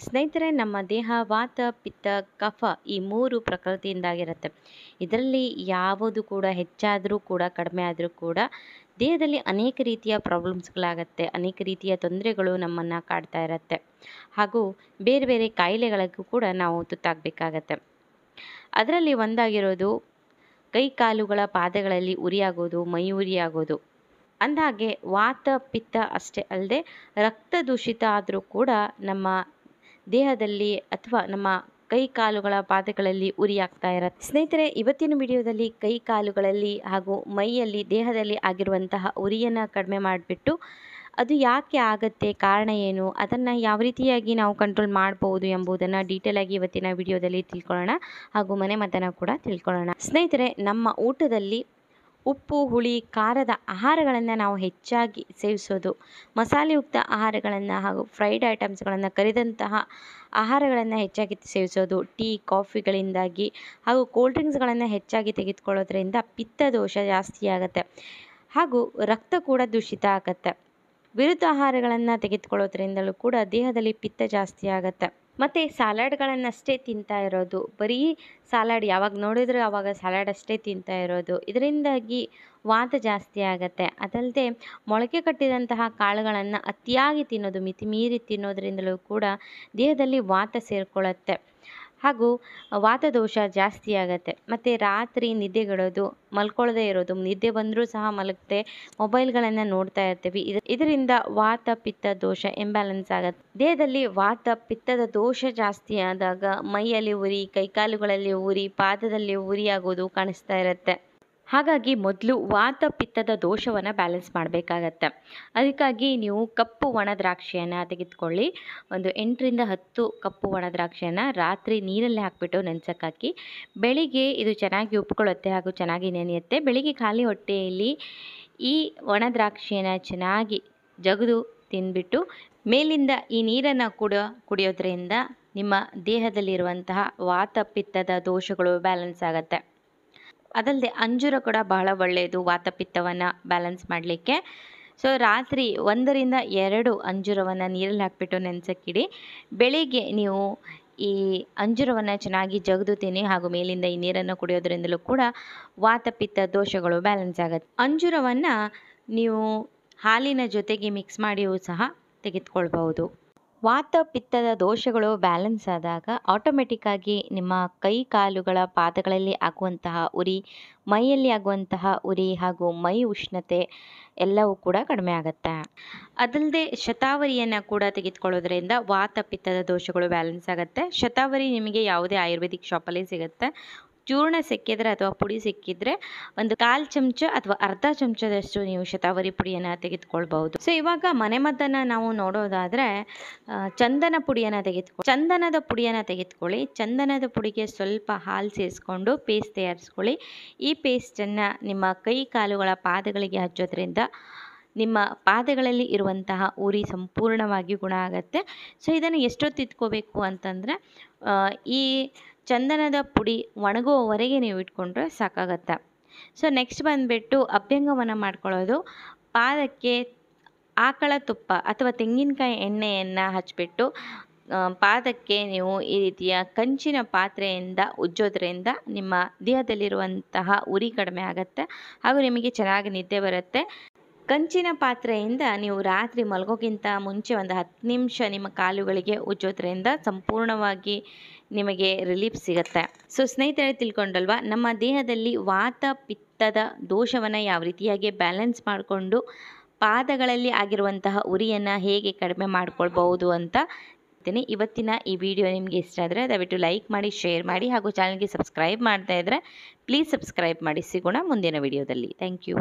ಸ್ನೇಹಿತರೆ, ನಮ್ಮ ದೇಹ ವಾತ ಪಿತ್ತ ಕಫ ಈ ಮೂರು ಪ್ರಕೃತಿಯಿಂದಾಗಿರುತ್ತೆ. ಇದರಲ್ಲಿ ಯಾವುದು ಕೂಡ ಹೆಚ್ಚಾದರೂ ಕೂಡ ಕಡಿಮೆ ಆದರೂ ಕೂಡ ದೇಹದಲ್ಲಿ ಅನೇಕ ರೀತಿಯ ಪ್ರಾಬ್ಲಮ್ಸ್ಗಳಾಗತ್ತೆ, ಅನೇಕ ರೀತಿಯ ತೊಂದರೆಗಳು ನಮ್ಮನ್ನು ಕಾಡ್ತಾ ಇರುತ್ತೆ. ಹಾಗೂ ಬೇರೆ ಬೇರೆ ಕಾಯಿಲೆಗಳಿಗೂ ಕೂಡ ನಾವು ತುತ್ತಾಗಬೇಕಾಗತ್ತೆ. ಅದರಲ್ಲಿ ಒಂದಾಗಿರೋದು ಕೈ ಕಾಲುಗಳ ಪಾದಗಳಲ್ಲಿ ಉರಿಯಾಗೋದು, ಮೈ ಉರಿಯಾಗೋದು. ಅಂದಹಾಗೆ ವಾತ ಪಿತ್ತ ಅಷ್ಟೇ ಅಲ್ಲದೆ ರಕ್ತ ದೂಷಿತ ಆದರೂ ಕೂಡ ನಮ್ಮ ದೇಹದಲ್ಲಿ ಅಥವಾ ನಮ್ಮ ಕೈ ಕಾಲುಗಳ ಪಾದಗಳಲ್ಲಿ ಉರಿಯಾಗ್ತಾ ಇರುತ್ತೆ. ಸ್ನೇಹಿತರೆ, ಇವತ್ತಿನ ವಿಡಿಯೋದಲ್ಲಿ ಕೈ ಕಾಲುಗಳಲ್ಲಿ ಹಾಗೂ ಮೈಯಲ್ಲಿ ದೇಹದಲ್ಲಿ ಆಗಿರುವಂತಹ ಉರಿಯನ್ನು ಕಡಿಮೆ ಮಾಡಿಬಿಟ್ಟು ಅದು ಯಾಕೆ ಆಗತ್ತೆ, ಕಾರಣ ಏನು, ಅದನ್ನು ಯಾವ ರೀತಿಯಾಗಿ ನಾವು ಕಂಟ್ರೋಲ್ ಮಾಡ್ಬೋದು ಎಂಬುದನ್ನು ಡೀಟೇಲ್ ಆಗಿ ಇವತ್ತಿನ ವಿಡಿಯೋದಲ್ಲಿ ತಿಳ್ಕೊಳ್ಳೋಣ. ಹಾಗೂ ಮನೆಮದ್ದನ್ನು ಕೂಡ ತಿಳ್ಕೊಳ್ಳೋಣ. ಸ್ನೇಹಿತರೆ, ನಮ್ಮ ಊಟದಲ್ಲಿ ಉಪ್ಪು, ಹುಳಿ, ಖಾರದ ಆಹಾರಗಳನ್ನು ನಾವು ಹೆಚ್ಚಾಗಿ ಸೇವಿಸೋದು, ಮಸಾಲೆಯುಕ್ತ ಆಹಾರಗಳನ್ನು ಹಾಗೂ ಫ್ರೈಡ್ ಐಟಮ್ಸ್ಗಳನ್ನು, ಕರಿದಂತಹ ಆಹಾರಗಳನ್ನು ಹೆಚ್ಚಾಗಿ ಸೇವಿಸೋದು, ಟೀ ಕಾಫಿಗಳಿಂದಾಗಿ ಹಾಗೂ ಕೋಲ್ಡ್ ಡ್ರಿಂಕ್ಸ್ಗಳನ್ನು ಹೆಚ್ಚಾಗಿ ತೆಗೆದುಕೊಳ್ಳೋದ್ರಿಂದ ಪಿತ್ತ ದೋಷ ಜಾಸ್ತಿ ಆಗುತ್ತೆ ಹಾಗೂ ರಕ್ತ ಕೂಡ ದೂಷಿತ ಆಗುತ್ತೆ. ವಿರುದ್ಧ ಆಹಾರಗಳನ್ನು ತೆಗೆದುಕೊಳ್ಳೋದ್ರಿಂದಲೂ ಕೂಡ ದೇಹದಲ್ಲಿ ಪಿತ್ತ ಜಾಸ್ತಿ ಆಗುತ್ತೆ. ಮತ್ತು ಸಲಾಡ್ಗಳನ್ನಷ್ಟೇ ತಿಂತಾ ಇರೋದು, ಬರೀ ಸಲಾಡ್ ಯಾವಾಗ ನೋಡಿದ್ರೆ ಆವಾಗ ಸಲಾಡ್ ಅಷ್ಟೇ ತಿಂತಾ ಇರೋದು, ಇದರಿಂದಾಗಿ ವಾತ ಜಾಸ್ತಿ ಆಗುತ್ತೆ. ಅದಲ್ಲದೆ ಮೊಳಕೆ ಕಟ್ಟಿದಂತಹ ಕಾಳುಗಳನ್ನು ಅತಿಯಾಗಿ ತಿನ್ನೋದು, ಮಿತಿಮೀರಿ ತಿನ್ನೋದ್ರಿಂದಲೂ ಕೂಡ ದೇಹದಲ್ಲಿ ವಾತ ಸೇರಿಕೊಳ್ಳುತ್ತೆ ಹಾಗೂ ವಾತದೋಷ ಜಾಸ್ತಿ ಆಗುತ್ತೆ. ಮತ್ತು ರಾತ್ರಿ ನಿದ್ದೆಗೆಡೋದು, ಮಲ್ಕೊಳ್ಳದೇ ಇರೋದು, ನಿದ್ದೆ ಬಂದರೂ ಸಹ ಮಲಗದೆ ಮೊಬೈಲ್ಗಳನ್ನು ನೋಡ್ತಾ ಇರ್ತೀವಿ. ಇದರಿಂದ ವಾತ ಪಿತ್ತ ದೋಷ ಇಂಬ್ಯಾಲೆನ್ಸ್ ಆಗುತ್ತೆ. ದೇಹದಲ್ಲಿ ವಾತ ಪಿತ್ತದ ದೋಷ ಜಾಸ್ತಿ ಆದಾಗ ಮೈಯಲ್ಲಿ ಉರಿ, ಕೈಕಾಲುಗಳಲ್ಲಿ ಉರಿ, ಪಾದದಲ್ಲಿ ಉರಿ ಆಗೋದು ಕಾಣಿಸ್ತಾ ಇರುತ್ತೆ. ಹಾಗಾಗಿ ಮೊದಲು ವಾತ ಪಿತ್ತದ ದೋಷವನ್ನು ಬ್ಯಾಲೆನ್ಸ್ ಮಾಡಬೇಕಾಗತ್ತೆ. ಅದಕ್ಕಾಗಿ ನೀವು ಕಪ್ಪು ಒಣ ದ್ರಾಕ್ಷಿಯನ್ನು ತೆಗೆದುಕೊಳ್ಳಿ. ಒಂದು 8ರಿಂದ 10 ಕಪ್ಪು ಒಣ ದ್ರಾಕ್ಷಿಯನ್ನು ರಾತ್ರಿ ನೀರಲ್ಲಿ ಹಾಕಿಬಿಟ್ಟು ನೆನೆಸೋಕ್ಕಾಕಿ. ಬೆಳಿಗ್ಗೆ ಇದು ಚೆನ್ನಾಗಿ ಉಪ್ಕೊಳ್ಳುತ್ತೆ ಹಾಗೂ ಚೆನ್ನಾಗಿ ನೆನೆಯುತ್ತೆ. ಬೆಳಿಗ್ಗೆ ಖಾಲಿ ಹೊಟ್ಟೆಯಲ್ಲಿ ಈ ಒಣ ದ್ರಾಕ್ಷಿಯನ್ನು ಚೆನ್ನಾಗಿ ಜಗಿದು ತಿಂದ್ಬಿಟ್ಟು ಮೇಲಿಂದ ಈ ನೀರನ್ನು ಕುಡಿಯೋದ್ರಿಂದ ನಿಮ್ಮ ದೇಹದಲ್ಲಿರುವಂತಹ ವಾತ ಪಿತ್ತದ ದೋಷಗಳು ಬ್ಯಾಲೆನ್ಸ್ ಆಗುತ್ತೆ. ಅದಲ್ಲದೆ ಅಂಜೂರ ಕೂಡ ಬಹಳ ಒಳ್ಳೆಯದು ವಾತ ಪಿತ್ತವನ್ನು ಬ್ಯಾಲೆನ್ಸ್ ಮಾಡಲಿಕ್ಕೆ. ಸೊ ರಾತ್ರಿ 1ರಿಂದ 2 ಅಂಜೂರವನ್ನು ನೀರಲ್ಲಿ ಹಾಕಿಬಿಟ್ಟು ನೆನೆಸೋಕ್ಕಿಡಿ. ಬೆಳಿಗ್ಗೆ ನೀವು ಈ ಅಂಜೂರವನ್ನು ಚೆನ್ನಾಗಿ ಜಗಿದು ತಿನ್ನಿ ಹಾಗೂ ಮೇಲಿಂದ ಈ ನೀರನ್ನು ಕುಡಿಯೋದ್ರಿಂದಲೂ ಕೂಡ ವಾತ ಪಿತ್ತ ದೋಷಗಳು ಬ್ಯಾಲೆನ್ಸ್ ಆಗುತ್ತೆ. ಅಂಜೂರವನ್ನು ನೀವು ಹಾಲಿನ ಜೊತೆಗೆ ಮಿಕ್ಸ್ ಮಾಡಿಯೂ ಸಹ ತೆಗೆದುಕೊಳ್ಬಹುದು. ವಾತ ಪಿತ್ತದ ದೋಷಗಳು ಬ್ಯಾಲೆನ್ಸ್ ಆದಾಗ ಆಟೋಮೆಟಿಕ್ಕಾಗಿ ನಿಮ್ಮ ಕೈ ಕಾಲುಗಳ ಪಾದಗಳಲ್ಲಿ ಆಗುವಂತಹ ಉರಿ, ಮೈಯಲ್ಲಿ ಆಗುವಂತಹ ಉರಿ ಹಾಗೂ ಮೈ ಉಷ್ಣತೆ ಎಲ್ಲವೂ ಕೂಡ ಕಡಿಮೆ ಆಗುತ್ತೆ. ಅದಲ್ಲದೆ ಶತಾವರಿಯನ್ನು ಕೂಡ ತೆಗೆದುಕೊಳ್ಳೋದ್ರಿಂದ ವಾತ ಪಿತ್ತದ ದೋಷಗಳು ಬ್ಯಾಲೆನ್ಸ್ ಆಗುತ್ತೆ. ಶತಾವರಿ ನಿಮಗೆ ಯಾವುದೇ ಆಯುರ್ವೇದಿಕ್ ಶಾಪಲ್ಲಿ ಸಿಗುತ್ತೆ. ಚೂರ್ಣ ಸಿಕ್ಕಿದ್ರೆ ಅಥವಾ ಪುಡಿ ಸಿಕ್ಕಿದ್ರೆ ಒಂದು 1/4 ಚಮಚ ಅಥವಾ ಅರ್ಧ ಚಮಚದಷ್ಟು ನೀವು ಶತಾವರಿ ಪುಡಿಯನ್ನು ತೆಗೆದುಕೊಳ್ಬಹುದು. ಸೊ ಇವಾಗ ಮನೆಮದ್ದನ್ನು ನಾವು ನೋಡೋದಾದರೆ ಚಂದನದ ಪುಡಿಯನ್ನು ತೆಗೆದುಕೊಳ್ಳಿ. ಚಂದನದ ಪುಡಿಗೆ ಸ್ವಲ್ಪ ಹಾಲು ಸೇರಿಸ್ಕೊಂಡು ಪೇಸ್ಟ್ ತಯಾರಿಸ್ಕೊಳ್ಳಿ. ಈ ಪೇಸ್ಟನ್ನು ನಿಮ್ಮ ಕೈ ಕಾಲುಗಳ ಪಾದಗಳಿಗೆ ಹಚ್ಚೋದ್ರಿಂದ ನಿಮ್ಮ ಪಾದಗಳಲ್ಲಿ ಇರುವಂತಹ ಉರಿ ಸಂಪೂರ್ಣವಾಗಿ ಗುಣ ಆಗುತ್ತೆ. ಸೊ ಇದನ್ನು ಎಷ್ಟೊತ್ತು ಇಟ್ಕೋಬೇಕು ಅಂತಂದರೆ ಈ ಚಂದನದ ಪುಡಿ ಒಣಗುವವರೆಗೆ ನೀವು ಇಟ್ಕೊಂಡ್ರೆ ಸಾಕಾಗತ್ತೆ. ಸೊ ನೆಕ್ಸ್ಟ್ ಬಂದುಬಿಟ್ಟು ಅಭ್ಯಂಗವನ್ನು ಮಾಡ್ಕೊಳ್ಳೋದು. ಪಾದಕ್ಕೆ ಆಕಳ ತುಪ್ಪ ಅಥವಾ ತೆಂಗಿನಕಾಯಿ ಎಣ್ಣೆಯನ್ನು ಹಚ್ಚಿಬಿಟ್ಟು ಪಾದಕ್ಕೆ ನೀವು ಈ ರೀತಿಯ ಕಂಚಿನ ಪಾತ್ರೆಯಿಂದ ಉಜ್ಜೋದ್ರಿಂದ ನಿಮ್ಮ ದೇಹದಲ್ಲಿರುವಂತಹ ಉರಿ ಕಡಿಮೆ ಆಗುತ್ತೆ ಹಾಗೂ ನಿಮಗೆ ಚೆನ್ನಾಗಿ ನಿದ್ದೆ ಬರುತ್ತೆ. ಕಂಚಿನ ಪಾತ್ರೆಯಿಂದ ನೀವು ರಾತ್ರಿ ಮಲಗೋಕ್ಕಿಂತ ಮುಂಚೆ ಒಂದು 10 ನಿಮಿಷ ನಿಮ್ಮ ಕಾಲುಗಳಿಗೆ ಉಜ್ಜೋದ್ರಿಂದ ಸಂಪೂರ್ಣವಾಗಿ ನಿಮಗೆ ರಿಲೀಫ್ ಸಿಗುತ್ತೆ. ಸೊ ಸ್ನೇಹಿತರೆ, ತಿಳ್ಕೊಂಡಲ್ವಾ ನಮ್ಮ ದೇಹದಲ್ಲಿ ವಾತ ಪಿತ್ತದ ದೋಷವನ್ನು ಯಾವ ರೀತಿಯಾಗಿ ಬ್ಯಾಲೆನ್ಸ್ ಮಾಡಿಕೊಂಡು ಪಾದಗಳಲ್ಲಿ ಆಗಿರುವಂತಹ ಉರಿಯನ್ನು ಹೇಗೆ ಕಡಿಮೆ ಮಾಡ್ಕೊಳ್ಬಹುದು ಅಂತ. ಇವತ್ತಿನ ಈ ವಿಡಿಯೋ ನಿಮಗೆ ಇಷ್ಟ ಆದರೆ ದಯವಿಟ್ಟು ಲೈಕ್ ಮಾಡಿ, ಶೇರ್ ಮಾಡಿ ಹಾಗೂ ಚಾನಲ್ಗೆ ಸಬ್ಸ್ಕ್ರೈಬ್ ಮಾಡ್ತಾ ಇದ್ದರೆ ಪ್ಲೀಸ್ ಸಬ್ಸ್ಕ್ರೈಬ್ ಮಾಡಿ. ಸಿಗೋಣ ಮುಂದಿನ ವಿಡಿಯೋದಲ್ಲಿ. Thank you.